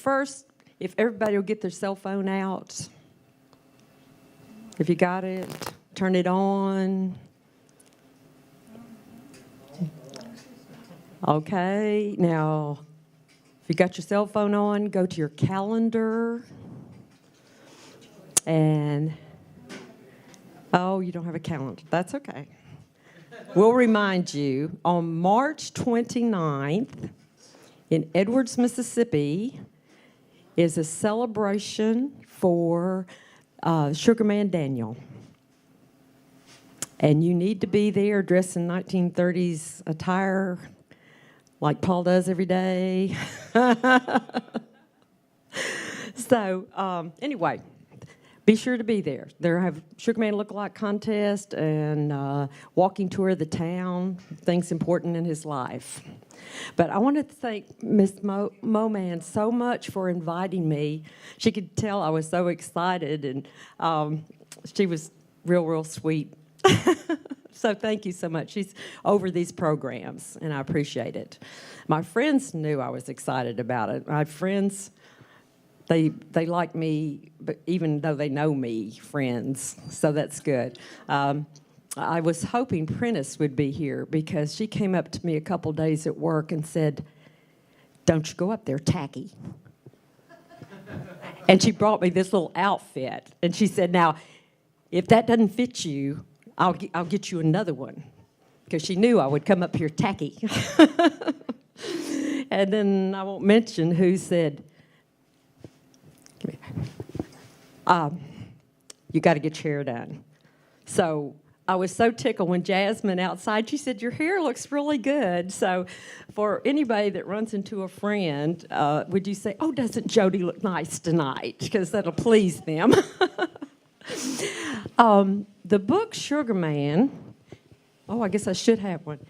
first, if everybody will get their cell phone out, if you got it, turn it on. Okay, now, if you got your cell phone on, go to your calendar. And, oh, you don't have a calendar. That's okay. We'll remind you, on March 29th in Edwards, Mississippi, is a celebration for Sugarman Daniel. And you need to be there dressed in 1930s attire like Paul does every day. So, anyway, be sure to be there. There have Sugarman Lookalike contest and walking tour of the town, things important in his life. But I wanted to thank Miss Moman so much for inviting me. She could tell I was so excited, and she was real sweet. So thank you so much. She's over these programs, and I appreciate it. My friends knew I was excited about it. My friends, they like me, but even though they know me, friends, so that's good. I was hoping Prentice would be here because she came up to me a couple days at work and said, "Don't you go up there tacky." And she brought me this little outfit, and she said, "Now, if that doesn't fit you, I'll get you another one," because she knew I would come up here tacky. And then I won't mention who said, "You got to get your hair done." So I was so tickled when Jasmine outside, she said, "Your hair looks really good." So for anybody that runs into a friend, would you say, "Oh, doesn't Jody look nice tonight?" Because that'll please them. The book Sugarman, I guess I should have one,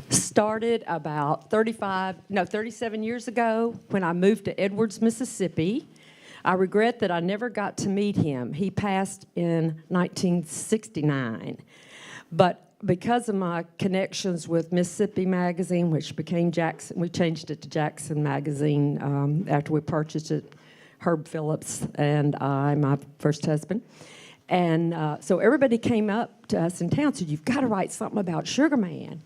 started about 37 years ago when I moved to Edwards, Mississippi. I regret that I never got to meet him. He passed in 1969. But because of my connections with Mississippi Magazine, which became Jackson, we changed it to Jackson Magazine after we purchased it, Herb Phillips and I, my first husband. And so everybody came up to us in town and said, "You've got to write something about Sugarman."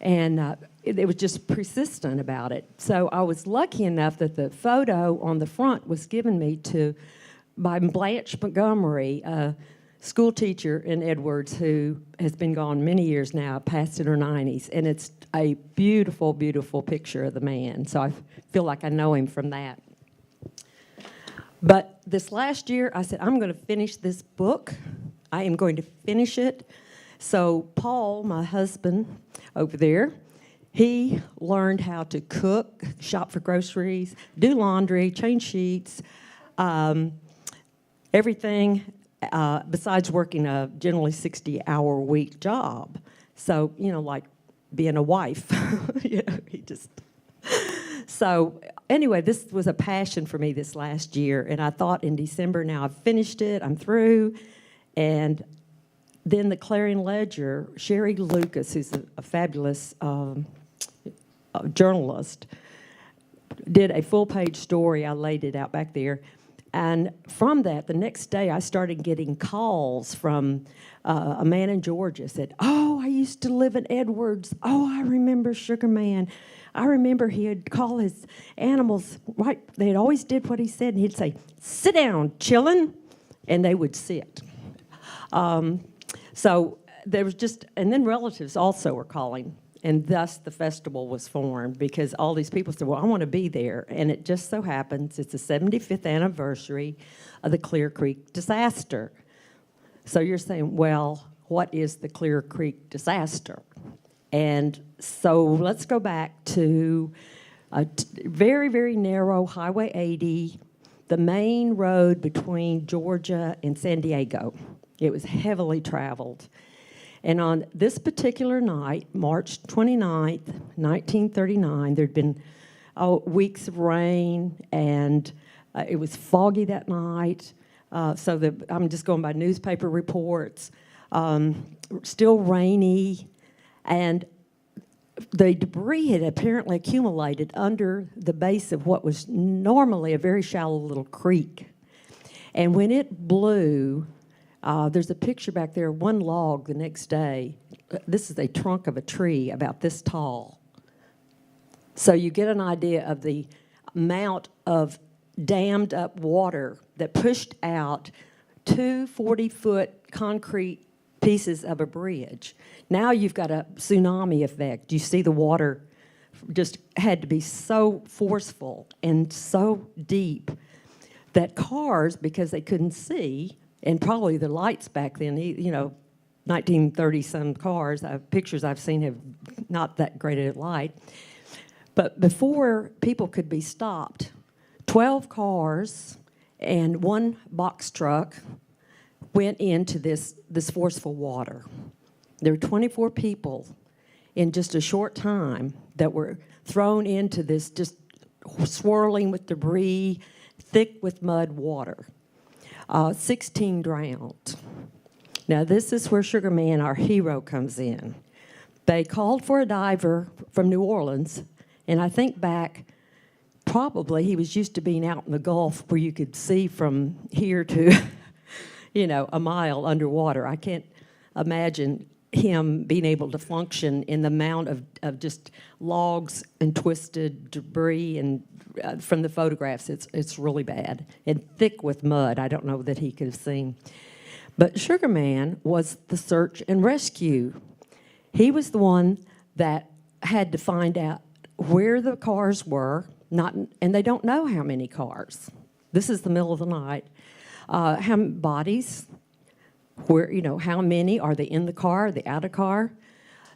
And it was just persistent about it. So I was lucky enough that the photo on the front was given me by Blanche Montgomery, a school teacher in Edwards who has been gone many years now, past in her 90s. And it's a beautiful, beautiful picture of the man. So I feel like I know him from that. But this last year, I said, I'm going to finish this book. I am going to finish it. So Paul, my husband over there, he learned how to cook, shop for groceries, do laundry, change sheets, everything besides working a generally 60-hour-a-week job. So, like being a wife, he just... So anyway, this was a passion for me this last year, and I thought in December, now I've finished it, I'm through, and then the Clarion Ledger, Sherry Lucas, who's a fabulous journalist, did a full-page story. I laid it out back there. And from that, the next day, I started getting calls from a man in Georgia said, "Oh, I used to live in Edwards. Oh, I remember Sugarman. I remember he'd call his animals, right, they'd always did what he said, and he'd say, 'Sit down, chillin',' and they would sit." So there was just, and then relatives also were calling, and thus the festival was formed because all these people said, "Well, I want to be there," and it just so happens it's the 75th anniversary of the Clear Creek disaster. So you're saying, well, what is the Clear Creek disaster? And so let's go back to a very, very narrow Highway 80, the main road between Georgia and San Diego. It was heavily traveled. And on this particular night, March 29th, 1939, there'd been weeks of rain, and it was foggy that night. I'm just going by newspaper reports. Still rainy, and the debris had apparently accumulated under the base of what was normally a very shallow little creek. And when it blew, there's a picture back there, one log the next day. This is a trunk of a tree about this tall. So you get an idea of the amount of dammed up water that pushed out two 40-foot concrete pieces of a bridge. Now you've got a tsunami effect. You see the water just had to be so forceful and so deep that cars, because they couldn't see, and probably the lights back then, 1930-some cars, pictures I've seen have not that great at light. But before people could be stopped, 12 cars and one box truck went into this forceful water. There were 24 people in just a short time that were thrown into this just swirling with debris, thick with mud water. 16 drowned. Now this is where Sugarman, our hero, comes in. They called for a diver from New Orleans, and I think back, probably he was used to being out in the Gulf where you could see from here to a mile underwater. I can't imagine him being able to function in the amount of just logs and twisted debris, and from the photographs, it's really bad and thick with mud. I don't know that he could have seen. But Sugarman was the search and rescue. He was the one that had to find out where the cars were, and they don't know how many cars. This is the middle of the night. How many bodies? Where, how many? Are they in the car? Are they out of car?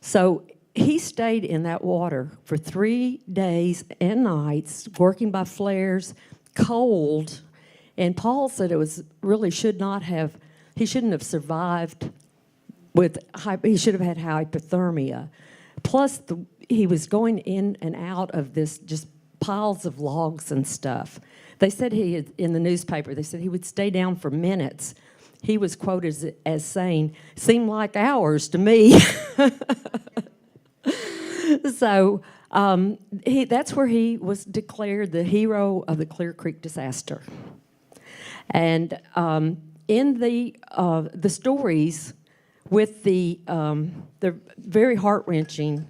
So he stayed in that water for 3 days and nights, working by flares, cold. And Paul said he shouldn't have survived he should have had hypothermia. Plus, he was going in and out of this just piles of logs and stuff. They said in the newspaper, they said he would stay down for minutes. He was quoted as saying, "Seemed like hours to me." So that's where he was declared the hero of the Clear Creek disaster. And in the stories with they're very heart-wrenching,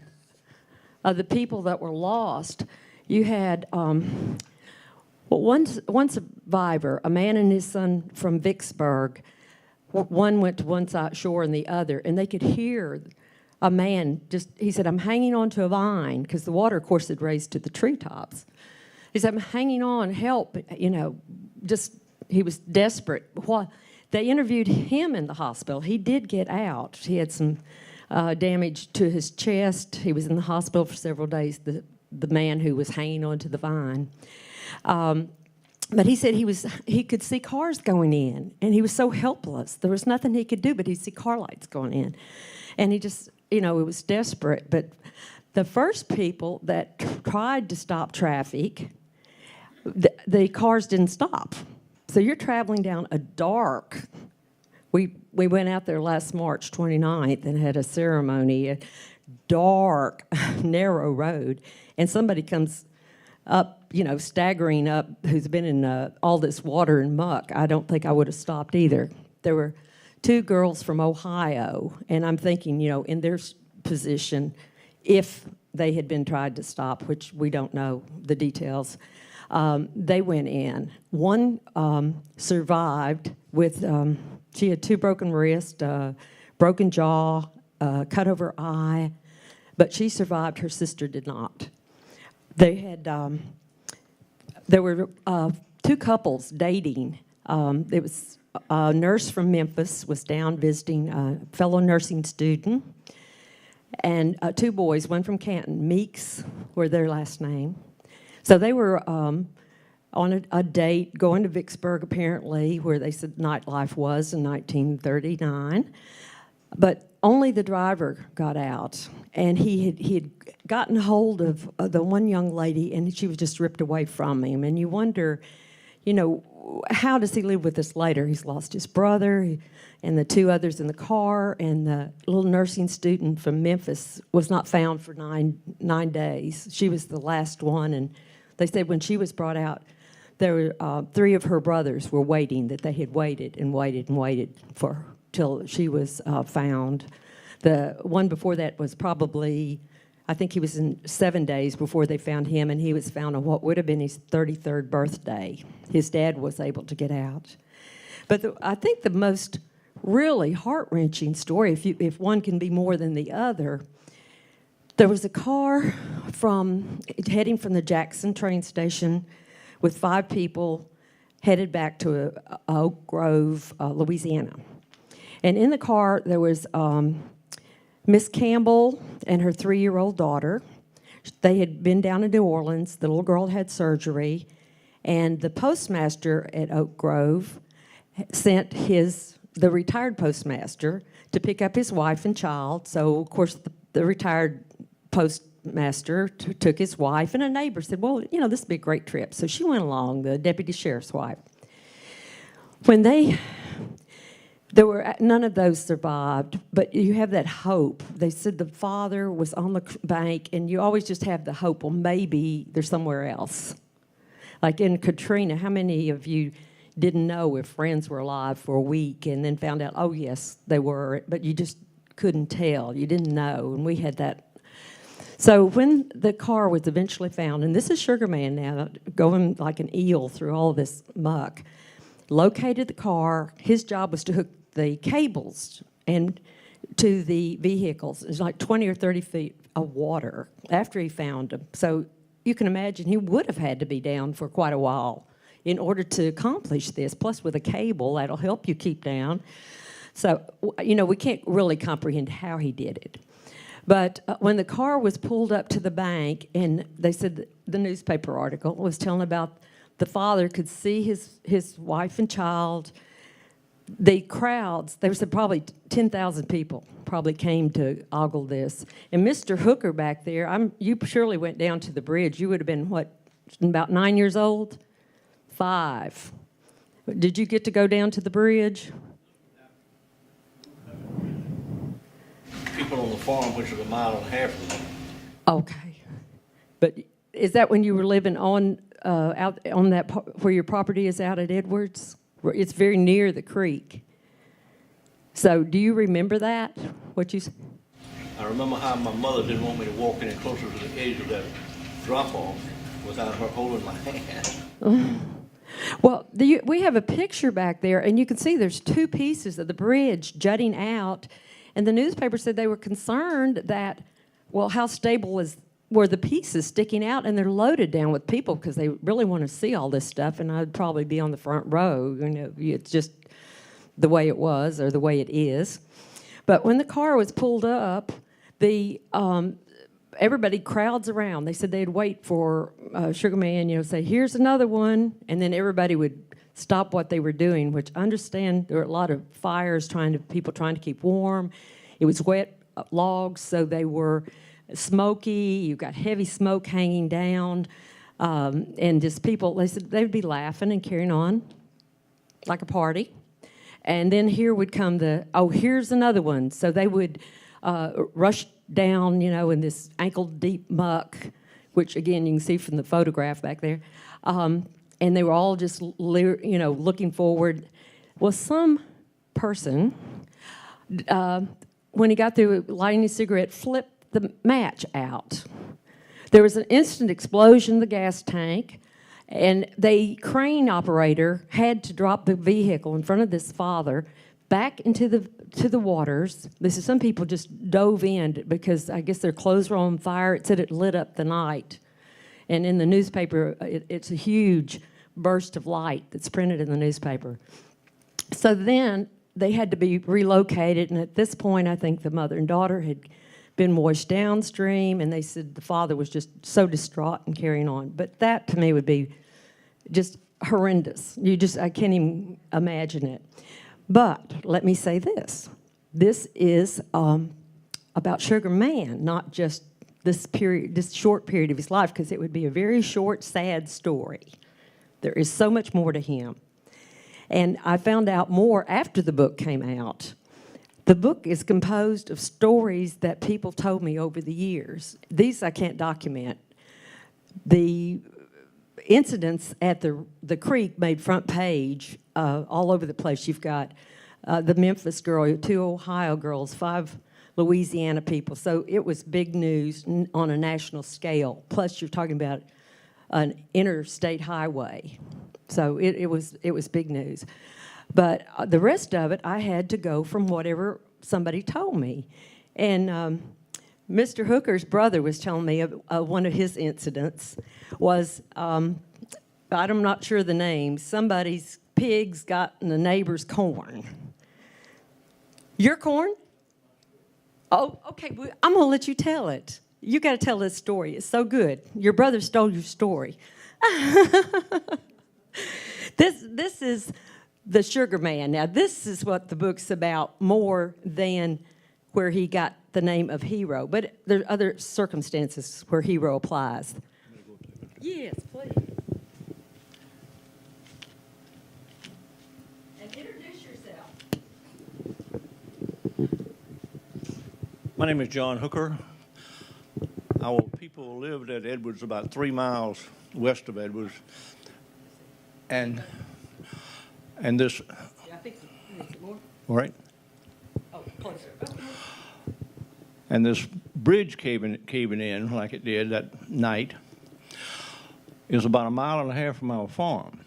the people that were lost, you had one survivor, a man and his son from Vicksburg. One went to one side shore and the other, and they could hear a man he said, "I'm hanging on to a vine," because the water, of course, had raised to the treetops. He said, "I'm hanging on, help," he was desperate. They interviewed him in the hospital. He did get out. He had some damage to his chest. He was in the hospital for several days, the man who was hanging on to the vine. But he said he could see cars going in, and he was so helpless. There was nothing he could do, but he'd see car lights going in. And he just, it was desperate. But the first people that tried to stop traffic, the cars didn't stop. So you're traveling down a dark, we went out there last March 29th and had a ceremony, a dark, narrow road, and somebody comes up, staggering up, who's been in all this water and muck. I don't think I would have stopped either. There were 2 girls from Ohio, and I'm thinking, in their position, if they had been tried to stop, which we don't know the details, they went in. One survived with, she had 2 broken wrists, broken jaw, cut over eye, but she survived. Her sister did not. They had, there were 2 couples dating. It was a nurse from Memphis was down visiting a fellow nursing student, and 2 boys, one from Canton, Meeks were their last name. So they were on a date going to Vicksburg, apparently, where they said nightlife was in 1939. But only the driver got out, and he had gotten hold of the one young lady, and she was just ripped away from him. And you wonder, you know, how does he live with this later? He's lost his brother and the two others in the car, and the little nursing student from Memphis was not found for nine days. She was the last one, and they said when she was brought out, there were 3 of her brothers were waiting, that they had waited and waited and waited for till she was found. The one before that was probably, I think he was in 7 days before they found him, and he was found on what would have been his 33rd birthday. His dad was able to get out. But I think the most really heart-wrenching story, if one can be more than the other, there was a car heading from the Jackson train station with 5 people headed back to Oak Grove, Louisiana. And in the car, there was Miss Campbell and her 3-year-old daughter. They had been down in New Orleans. The little girl had surgery. And the postmaster at Oak Grove sent the retired postmaster to pick up his wife and child. So, of course, the retired postmaster took his wife, and a neighbor said, well, you know, this would be a great trip. So she went along, the deputy sheriff's wife. When none of those survived, but you have that hope. They said the father was on the bank, and you always just have the hope, well, maybe they're somewhere else. Like in Katrina, how many of you didn't know if friends were alive for a week and then found out, oh, yes, they were, but you just couldn't tell. You didn't know, and we had that. So when the car was eventually found, and this is Sugarman now, going like an eel through all this muck, located the car. His job was to hook the cables and to the vehicles. It was like 20 or 30 feet of water after he found them. So you can imagine he would have had to be down for quite a while in order to accomplish this. Plus with a cable, that'll help you keep down. So, you know, we can't really comprehend how he did it. But when the car was pulled up to the bank, and they said the newspaper article was telling about the father could see his wife and child. The crowds, there was probably 10,000 people probably came to ogle this. And Mr. Hooker back there, you surely went down to the bridge. You would have been, what, about 9 years old? 5. Did you get to go down to the bridge? People on the farm, which is a mile and a half from them. Okay. But is that when you were living on out on that where your property is out at Edwards? It's very near the creek. So do you remember that? What you? I remember how my mother didn't want me to walk any closer to the edge of that drop-off without her holding my hand. Well, we have a picture back there, and you can see there's 2 pieces of the bridge jutting out. And the newspaper said they were concerned that, well, how stable were the pieces sticking out, and they're loaded down with people because they really want to see all this stuff, and I'd probably be on the front row. You know, it's just the way it was or the way it is. But when the car was pulled up, everybody crowds around. They said they'd wait for Sugarman, you know, say, here's another one, and then everybody would stop what they were doing, which I understand there were a lot of fires, people trying to keep warm. It was wet logs, so they were smoky. You got heavy smoke hanging down, and just people, they said they would be laughing and carrying on like a party. And then here would come here's another one. So they would rush down, you know, in this ankle-deep muck, which, again, you can see from the photograph back there. And they were all just, you know, looking forward. Well, some person, when he got through lighting his cigarette, flipped the match out. There was an instant explosion in the gas tank, and the crane operator had to drop the vehicle in front of this father back into the waters. Some people just dove in because I guess their clothes were on fire. It said it lit up the night. And in the newspaper, it's a huge burst of light that's printed in the newspaper. So then they had to be relocated, and at this point, I think the mother and daughter had been washed downstream, and they said the father was just so distraught and carrying on. But that, to me, would be just horrendous. I can't even imagine it. But let me say this. This is about Sugarman, not just this short period of his life, because it would be a very short, sad story. There is so much more to him. And I found out more after the book came out. The book is composed of stories that people told me over the years. These I can't document. The incidents at the creek made front page all over the place. You've got the Memphis girl, 2 Ohio girls, 5 Louisiana people. So it was big news on a national scale. Plus, you're talking about an interstate highway. So it was big news. But the rest of it, I had to go from whatever somebody told me. And Mr. Hooker's brother was telling me one of his incidents was, I'm not sure the name, somebody's pigs got in the neighbor's corn. Your corn? Oh, okay, well, I'm going to let you tell it. You got to tell this story. It's so good. Your brother stole your story. This is the Sugar Man. Now, this is what the book's about more than where he got the name of Hero. But there are other circumstances where Hero applies. Yes, please. And introduce yourself. My name is John Hooker. Our people lived at Edwards, about 3 miles west of Edwards. And this, Yeah, I think more. all right? Oh, closer. And this bridge caving in like it did that night is about 1.5 miles from our farm.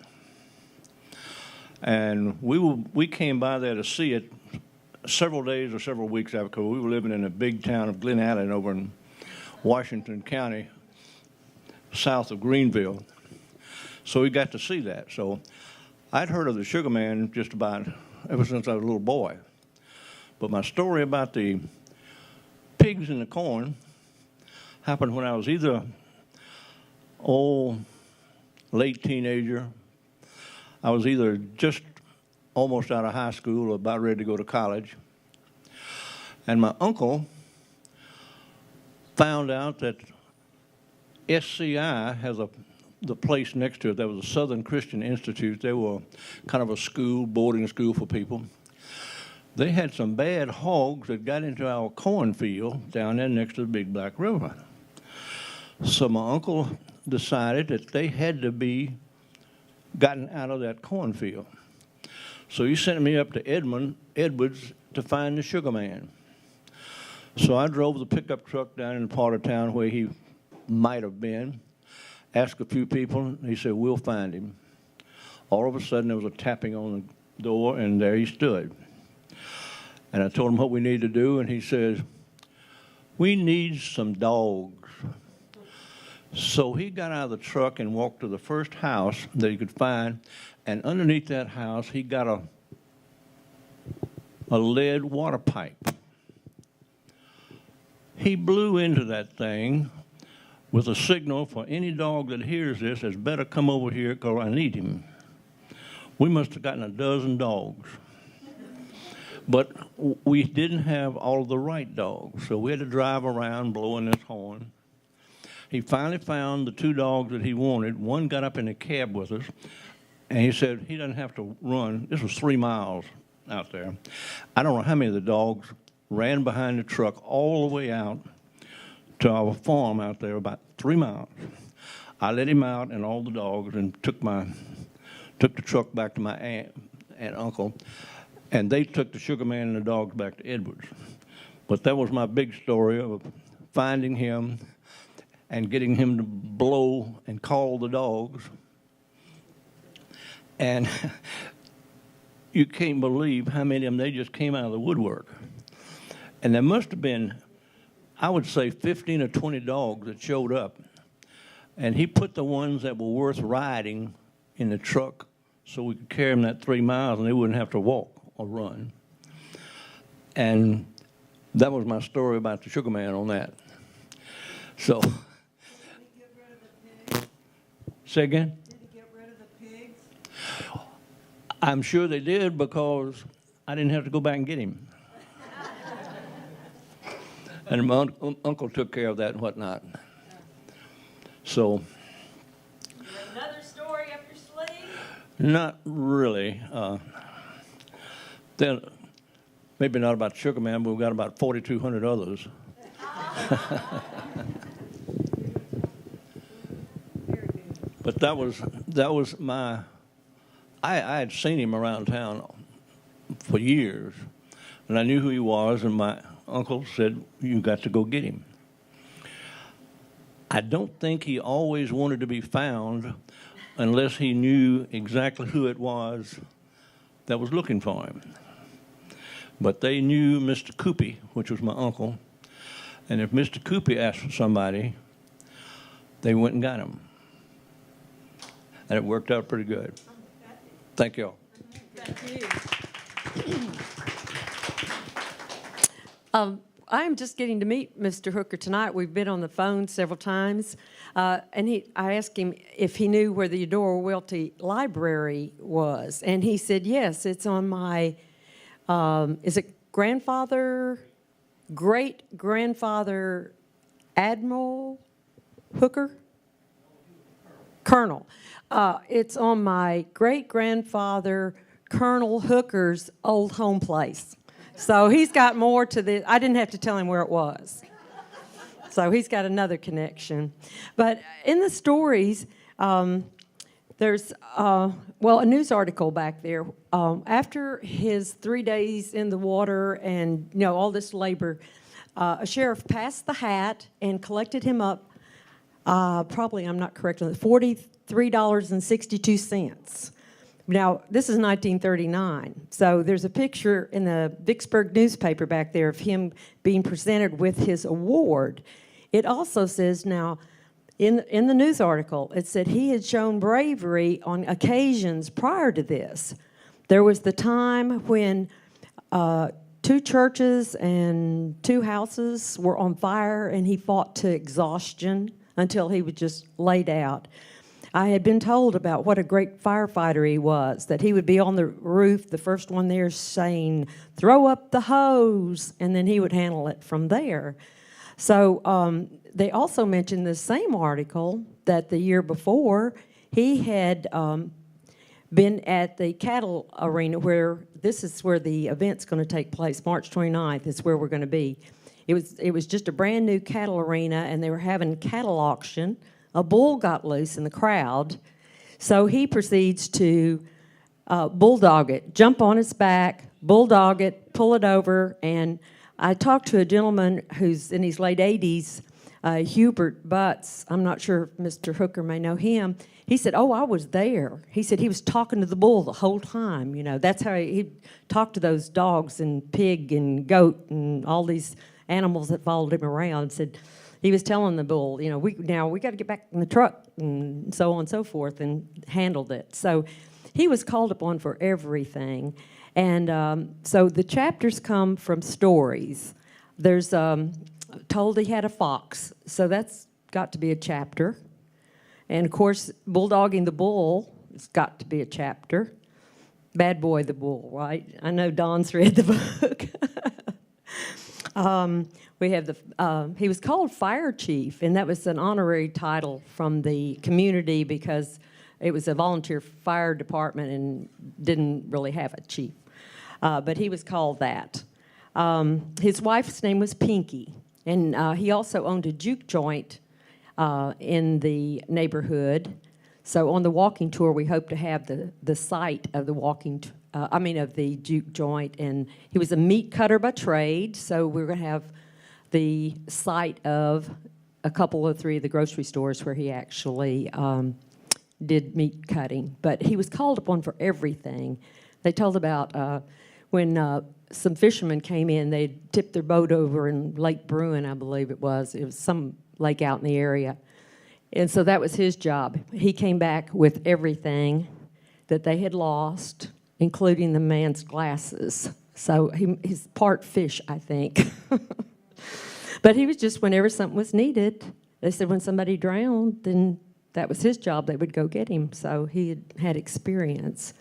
And we came by there to see it several days or several weeks after, because we were living in a big town of Glen Allen over in Washington County, south of Greenville. So we got to see that. So I'd heard of the Sugar Man just about ever since I was a little boy. But my story about the pigs in the corn happened when I was either late teenager. I was either just almost out of high school or about ready to go to college. And my uncle found out that SCI has the place next to it. That was a Southern Christian Institute. They were kind of a school, boarding school for people. They had some bad hogs that got into our cornfield down there next to the Big Black River. So my uncle decided that they had to be gotten out of that cornfield. So he sent me up to Edwards to find the Sugar Man. So I drove the pickup truck down in the part of town where he might have been, asked a few people, and he said, "We'll find him." All of a sudden, there was a tapping on the door, and there he stood. And I told him what we need to do, and he says, "We need some dogs." So he got out of the truck and walked to the first house that he could find, and underneath that house, he got a lead water pipe. He blew into that thing with a signal for any dog that hears this has better come over here because I need him. We must have gotten 12 dogs. But we didn't have all of the right dogs, so we had to drive around blowing this horn. He finally found the 2 dogs that he wanted. One got up in a cab with us, and he said he doesn't have to run. This was 3 miles out there. I don't know how many of the dogs ran behind the truck all the way out to our farm out there, about 3 miles. I let him out and all the dogs and took the truck back to my aunt and uncle, and they took the Sugar Man and the dogs back to Edwards. But that was my big story of finding him and getting him to blow and call the dogs. And you can't believe how many of them, they just came out of the woodwork. And there must have been, I would say, 15 or 20 dogs that showed up. And he put the ones that were worth riding in the truck so we could carry them that 3 miles and they wouldn't have to walk or run. And that was my story about the Sugar Man on that. So, Did he get rid of the pigs? say again? Did he get rid of the pigs? I'm sure they did because I didn't have to go back and get him. And my uncle took care of that and whatnot. So, Another story up your Not really. Then maybe not about Sugarman, but we've got about 4,200 others. But that was my. I had seen him around town for years, and I knew who he was. And my uncle said, "You got to go get him." I don't think he always wanted to be found unless he knew exactly who it was that was looking for him. But they knew Mr. Coopy, which was my uncle, and if Mr. Coopy asked for somebody, they went and got him. And it worked out pretty good. Thank you all. Thank you. I'm just getting to meet Mr. Hooker tonight. We've been on the phone several times, and I asked him if he knew where the Eudora Welty Library was, and he said, yes, it's on my, is it great-grandfather Admiral Hooker? Colonel. It's on my great-grandfather Colonel Hooker's old home place. So he's got more to this. I didn't have to tell him where it was. So he's got another connection. But in the stories, there's, a news article back there. After his 3 days in the water and, all this labor, a sheriff passed the hat and collected him up, probably, I'm not correct on it, $43.62. Now, this is 1939, so there's a picture in the Vicksburg newspaper back there of him being presented with his award. It also says now, in the news article, it said he had shown bravery on occasions prior to this. There was the time when 2 churches and 2 houses were on fire, and he fought to exhaustion until he was just laid out. I had been told about what a great firefighter he was, that he would be on the roof, the first one there, saying, "Throw up the hose," and then he would handle it from there. So they also mentioned the same article that the year before, he had been at the cattle arena where this is where the event's going to take place. March 29th is where we're going to be. It was just a brand new cattle arena, and they were having cattle auction. A bull got loose in the crowd, so he proceeds to bulldog it, jump on its back, bulldog it, pull it over. And I talked to a gentleman who's in his late 80s, Hubert Butts. I'm not sure if Mr. Hooker may know him. He said, "Oh, I was there." He said he was talking to the bull the whole time. That's how he talked to those dogs and pig and goat and all these animals that followed him around. Said, he was telling the bull, we got to get back in the truck and so on and so forth, and handled it. So he was called upon for everything. And so the chapters come from stories. There's told he had a fox, so that's got to be a chapter. And, of course, bulldogging the bull has got to be a chapter. Bad Boy the Bull, right? I know Don's read the book. We have he was called Fire Chief, and that was an honorary title from the community because it was a volunteer fire department and didn't really have a chief. But he was called that. His wife's name was Pinky, and he also owned a juke joint in the neighborhood. So on the walking tour, we hope to have the site of the of the juke joint. And he was a meat cutter by trade, so we're going to have the site of a couple of 3 of the grocery stores where he actually did meat cutting. But he was called upon for everything. They told about when some fishermen came in, they tipped their boat over in Lake Bruin, I believe it was. It was some lake out in the area. And so that was his job. He came back with everything that they had lost, including the man's glasses. So he's part fish, I think. But he was just, whenever something was needed, they said when somebody drowned, then that was his job. They would go get him. So he had experience.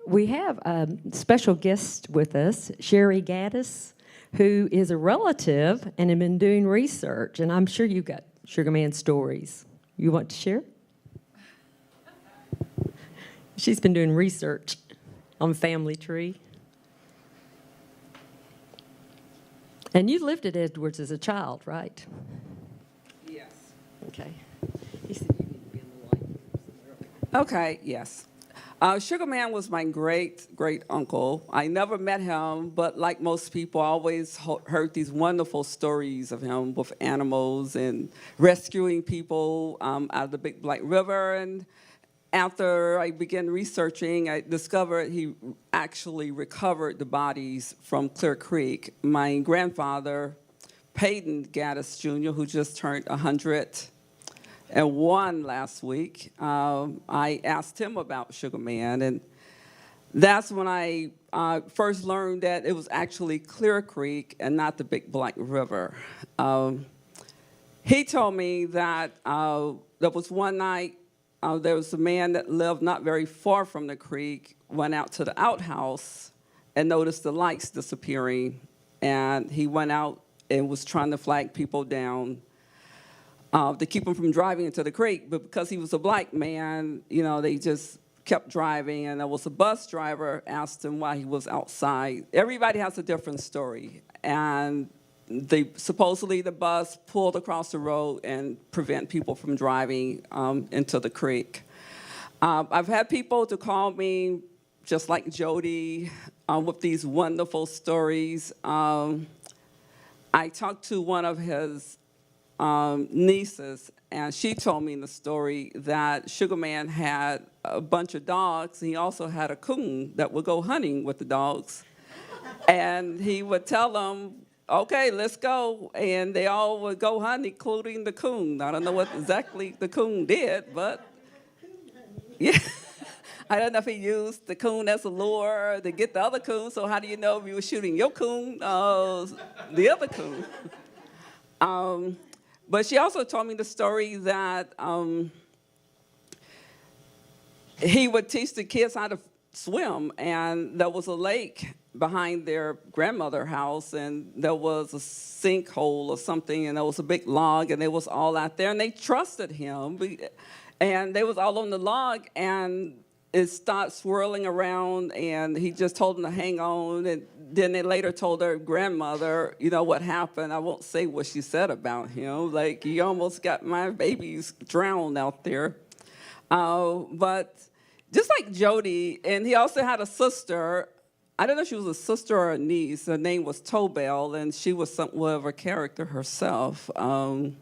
We have a special guest with us, Sherry Gaddis, who is a relative and had been doing research. And I'm sure you've got Sugarman stories. You want to share? She's been doing research on family tree. And you lived at Edwards as a child, right? Yes. Okay. He said you need to be in the light. Okay, yes. Sugarman was my great uncle. I never met him, but like most people, I always heard these wonderful stories of him with animals and rescuing people out of the Big Black River. And after I began researching, I discovered he actually recovered the bodies from Clear Creek. My grandfather, Peyton Gaddis Jr., who just turned 101 last week, I asked him about Sugarman, and that's when I first learned that it was actually Clear Creek and not the Big Black River. He told me that there was one night, there was a man that lived not very far from the creek, went out to the outhouse and noticed the lights disappearing, and he went out and was trying to flag people down to keep him from driving into the creek. But because he was a black man, you know, they just kept driving, and there was a bus driver, asked him why he was outside. Everybody has a different story, and supposedly the bus pulled across the road and prevent people from driving into the creek. I've had people to call me, just like Jody, with these wonderful stories. I talked to one of his nieces, and she told me the story that Sugarman had a bunch of dogs. He also had a coon that would go hunting with the dogs. And he would tell them, okay, let's go. And they all would go hunting, including the coon. I don't know what exactly the coon did, but yeah. I don't know if he used the coon as a lure to get the other coon. So how do you know if you were shooting your coon or the other coon? But she also told me the story that he would teach the kids how to swim, and there was a lake behind their grandmother's house, and there was a sinkhole or something, and there was a big log, and they was all out there, and they trusted him, and they was all on the log, and it started swirling around, and he just told them to hang on, and then they later told their grandmother, you know, what happened. I won't say what she said about him, like, you almost got my babies drowned out there. But just like Jody, and he also had a sister. I don't know if she was a sister or a niece. Her name was Tobel, and she was somewhat of a character herself. I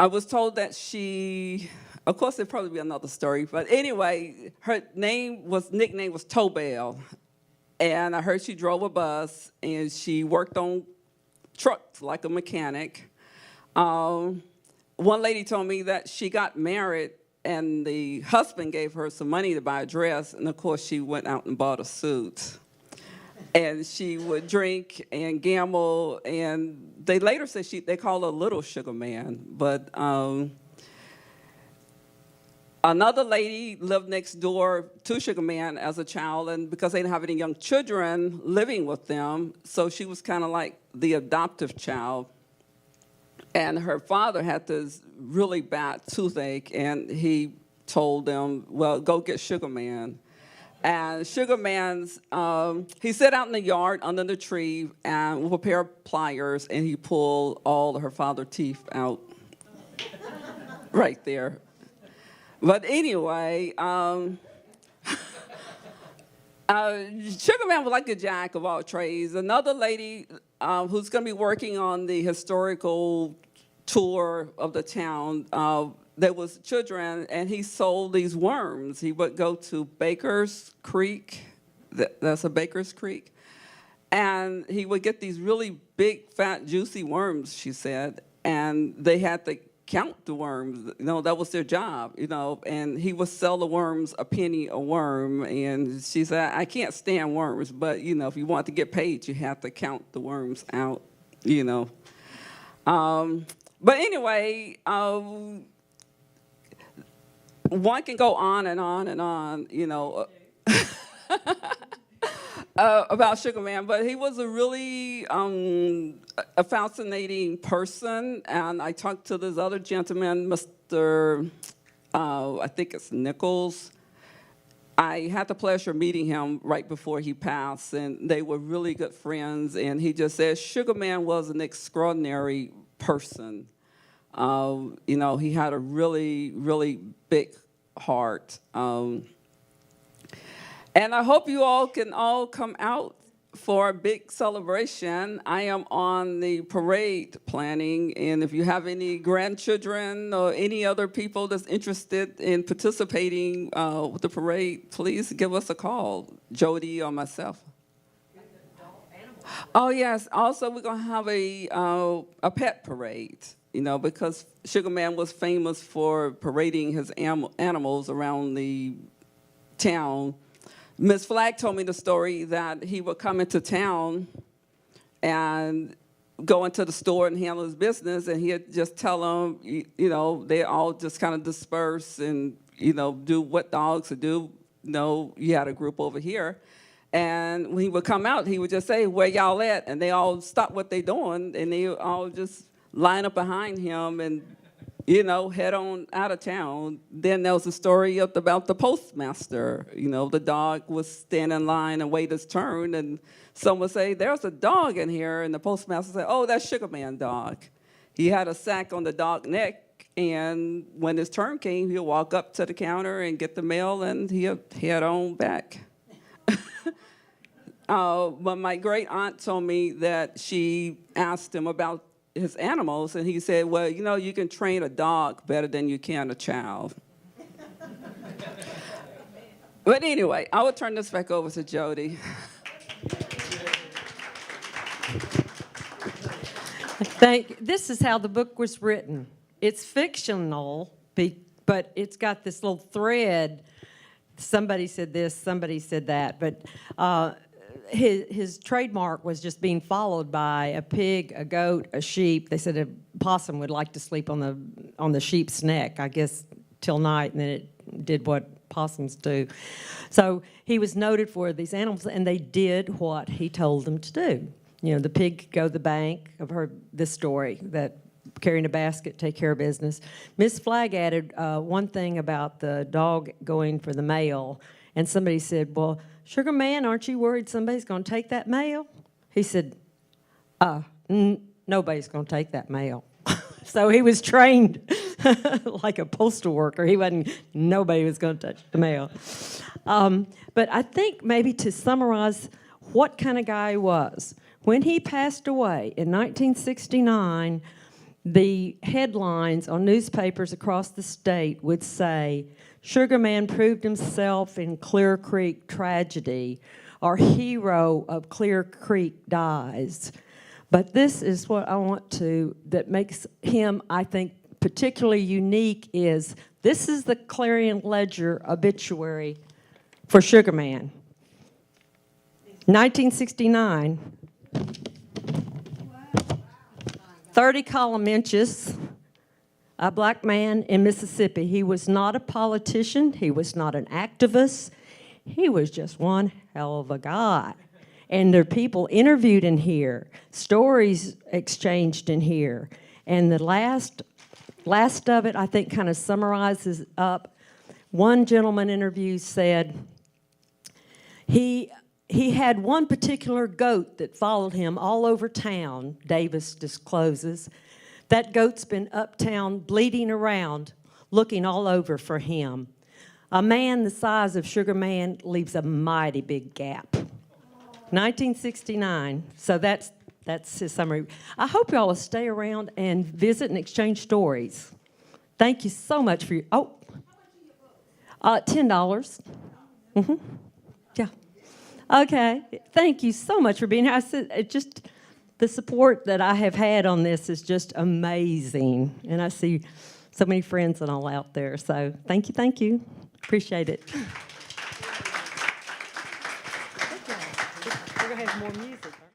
was told that she, of course, there'd probably be another story, but anyway, her nickname was Tobel, and I heard she drove a bus, and she worked on trucks like a mechanic. One lady told me that she got married, and the husband gave her some money to buy a dress, and of course she went out and bought a suit. And she would drink and gamble, and they later said they called her Little Sugarman. But another lady lived next door to Sugarman as a child, and because they didn't have any young children living with them, so she was kind of like the adoptive child. And her father had this really bad toothache, and he told them, well, go get Sugarman. And Sugarman's, he sat out in the yard under the tree and with a pair of pliers, and he pulled all of her father's teeth out right there. But anyway, Sugarman was like a jack of all trades. Another lady who's going to be working on the historical tour of the town, there was children, and he sold these worms. He would go to Baker's Creek, that's a Baker's Creek, and he would get these really big, fat, juicy worms, she said, and they had to count the worms. You know, that was their job, you know, and he would sell the worms a penny a worm, and she said, I can't stand worms, but, you know, if you want to get paid, you have to count the worms out, you know. But anyway, one can go on and on and on, you know, about Sugarman, but he was a really a fascinating person. And I talked to this other gentleman, Mr. I think it's Nichols. I had the pleasure of meeting him right before he passed, and they were really good friends. And he just said Sugarman was an extraordinary person. You know, he had a really, really big heart. And I hope you all can all come out for a big celebration. I am on the parade planning, and if you have any grandchildren or any other people that's interested in participating with the parade, please give us a call, Jody or myself. Oh yes, also we're gonna have a pet parade, you know, because Sugarman was famous for parading his animals around the town. Ms. Flagg told me the story that he would come into town and go into the store and handle his business, and he'd just tell them, you know, they all just kind of disperse and, you know, do what dogs would do. You know, you had a group over here. And when he would come out, he would just say, "Where y'all at?" And they all stop what they doing, and they all just line up behind him and, you know, head on out of town. Then there was a story about the postmaster. You know, the dog was stand in line and wait his turn, and someone would say, "There's a dog in here," and the postmaster said, "Oh, that's Sugarman dog." He had a sack on the dog neck, and when his turn came, he'd walk up to the counter and get the mail, and he'd head on back. But my great aunt told me that she asked him about his animals, and he said, "Well, you know, you can train a dog better than you can a child." But anyway, I will turn this back over to Jody. This is how the book was written. It's fictional, but it's got this little thread. Somebody said this, somebody said that, but his trademark was just being followed by a pig, a goat, a sheep. They said a possum would like to sleep on the sheep's neck, I guess, till night, and then it did what possums do. So he was noted for these animals, and they did what he told them to do. You know, the pig could go to the bank. I've heard this story, that carrying a basket, take care of business. Miss Flagg added one thing about the dog going for the mail, and somebody said, "Well, Sugarman, aren't you worried somebody's going to take that mail?" He said, nobody's going to take that mail. So he was trained like a postal worker. Nobody was going to touch the mail. But I think maybe to summarize what kind of guy he was, when he passed away in 1969, the headlines on newspapers across the state would say, "Sugarman proved himself in Clear Creek tragedy," or "Hero of Clear Creek dies." But this is what I want that makes him, I think, particularly unique is this is the Clarion Ledger obituary for Sugarman. 1969. 30 column inches, a black man in Mississippi. He was not a politician. He was not an activist. He was just one hell of a guy. And there are people interviewed in here, stories exchanged in here. And the last of it, I think, kind of summarizes up. One gentleman interviewed said he had one particular goat that followed him all over town, Davis discloses. That goat's been uptown bleeding around, looking all over for him. A man the size of Sugarman leaves a mighty big gap. 1969, so that's his summary. I hope y'all will stay around and visit and exchange stories. Thank you so much for $10. Mm-hmm. Yeah. Okay, thank you so much for being here. I said, the support that I have had on this is just amazing. And I see so many friends and all out there. So thank you. Appreciate it. We're going to have more music.